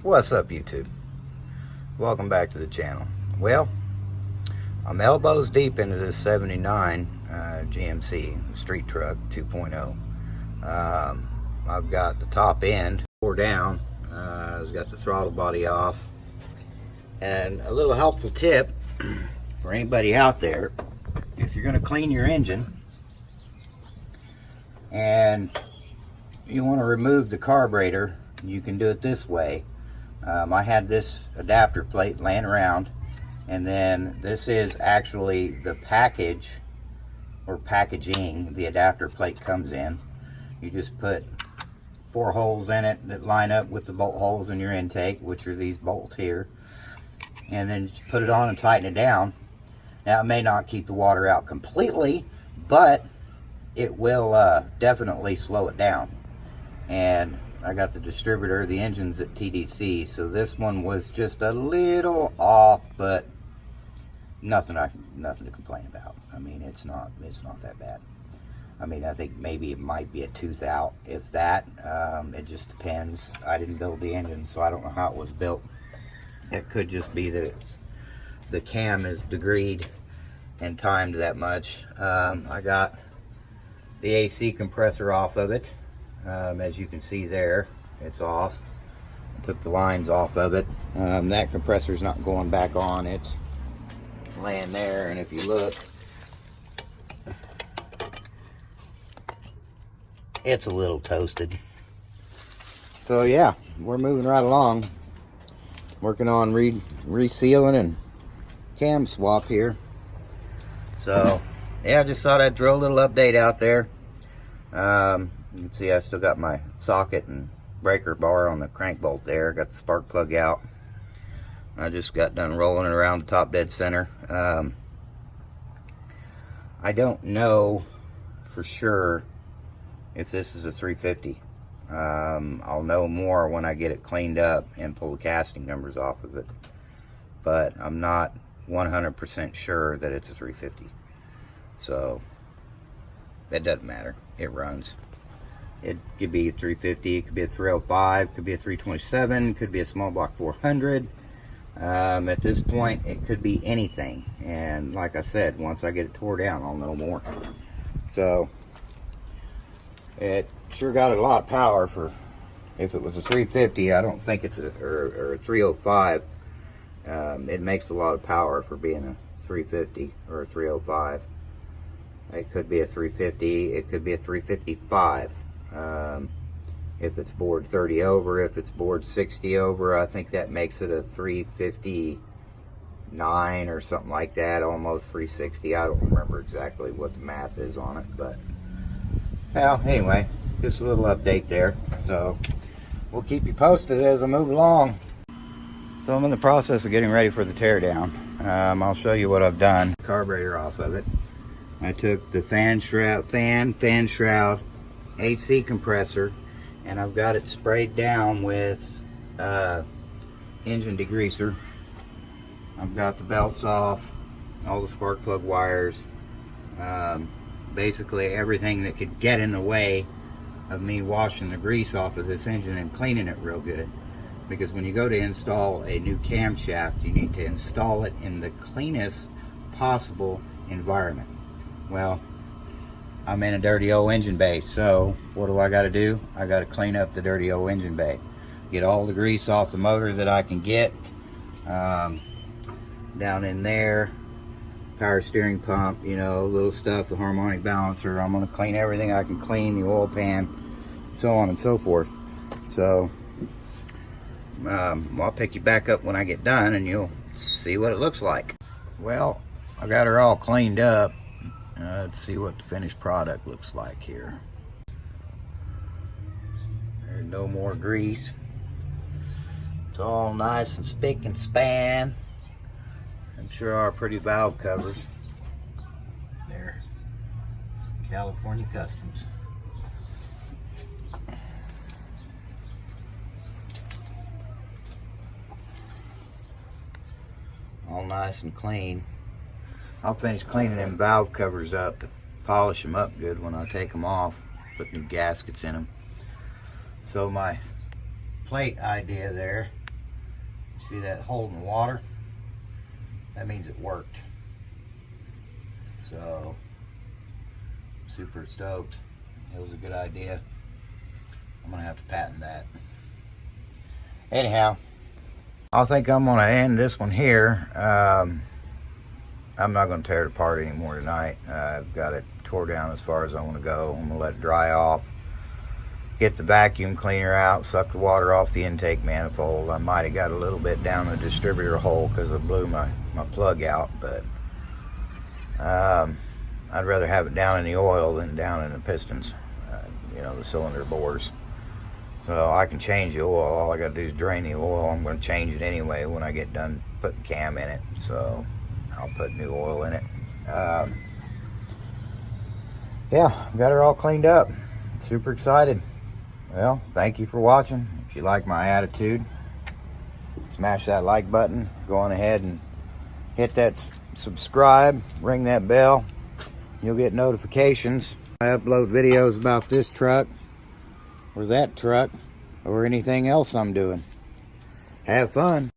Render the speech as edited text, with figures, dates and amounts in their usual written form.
What's up, YouTube? Welcome back to the channel. Well, I'm elbows deep into this 79 GMC street truck 2.0. I've got the top end tore down. I've got the throttle body off. And a little helpful tip for anybody out there: if you're going to clean your engine and you want to remove the carburetor, you can do it this way. I had this adapter plate laying around, and then this is actually the package or packaging the adapter plate comes in. You just put 4 holes in it that line up with the bolt holes in your intake, which are these bolts here, and then just put it on and tighten it down. Now, it may not keep the water out completely, but it will definitely slow it down. And I got the distributor, the engine's at TDC, so this one was just a little off, but nothing to complain about. I mean, it's not that bad. I mean, I think maybe it might be a tooth out, if that. It just depends. I didn't build the engine, so I don't know how it was built. It could just be that the cam is degreed and timed that much. I got the AC compressor off of it. As you can see there, it's off. I took the lines off of it. That compressor's not going back on. It's laying there, and if you look, it's a little toasted. So yeah, we're moving right along. Working on resealing and cam swap here. So yeah, I just thought I'd throw a little update out there. You can see I still got my socket and breaker bar on the crank bolt there. Got the spark plug out. I just got done rolling it around the top dead center. I don't know for sure if this is a 350. I'll know more when I get it cleaned up and pull the casting numbers off of it. But I'm not 100% sure that it's a 350. So that doesn't matter. It runs. It could be a 350, it could be a 305, could be a 327, could be a small block 400. At this point, it could be anything. And like I said, once I get it tore down, I'll know more. So it sure got a lot of power for, if it was a 350, I don't think it's or a 305. It makes a lot of power for being a 350 or a 305. It could be a 350, it could be a 355. If it's bored 30 over, if it's bored 60 over, I think that makes it a 359 or something like that, almost 360. I don't remember exactly what the math is on it, but well, anyway, just a little update there. So we'll keep you posted as I move along. So I'm in the process of getting ready for the teardown. I'll show you what I've done. Carburetor off of it. I took the fan shroud, AC compressor, and I've got it sprayed down with engine degreaser. I've got the belts off, all the spark plug wires, basically everything that could get in the way of me washing the grease off of this engine and cleaning it real good. Because when you go to install a new camshaft, you need to install it in the cleanest possible environment. Well, I'm in a dirty old engine bay, so what do I got to do? I got to clean up the dirty old engine bay, get all the grease off the motor that I can get down in there, power steering pump, you know, little stuff, the harmonic balancer. I'm going to clean everything I can clean, the oil pan, so on and so forth. So I'll pick you back up when I get done and you'll see what it looks like. Well, I got her all cleaned up. Let's see what the finished product looks like here. There's no more grease. It's all nice and spick and span. I'm sure our pretty valve covers. They're California Customs. All nice and clean. I'll finish cleaning them valve covers up, polish them up good when I take them off, put new gaskets in them. So my plate idea there See that hole in the water? That means it worked. So, super stoked. It was a good idea. I'm gonna have to patent that. Anyhow, I think I'm gonna end this one here. I'm not gonna tear it apart anymore tonight. I've got it tore down as far as I want to go. I'm gonna let it dry off. Get the vacuum cleaner out, suck the water off the intake manifold. I might have got a little bit down the distributor hole because I blew my plug out, but I'd rather have it down in the oil than down in the pistons, you know, the cylinder bores. So I can change the oil. All I got to do is drain the oil. I'm going to change it anyway when I get done putting the cam in it. So I'll put new oil in it. Yeah, got her all cleaned up. Super excited. Well, thank you for watching. If you like my attitude, smash that like button. Go on ahead and hit that subscribe, ring that bell. You'll get notifications. I upload videos about this truck or that truck or anything else I'm doing. Have fun.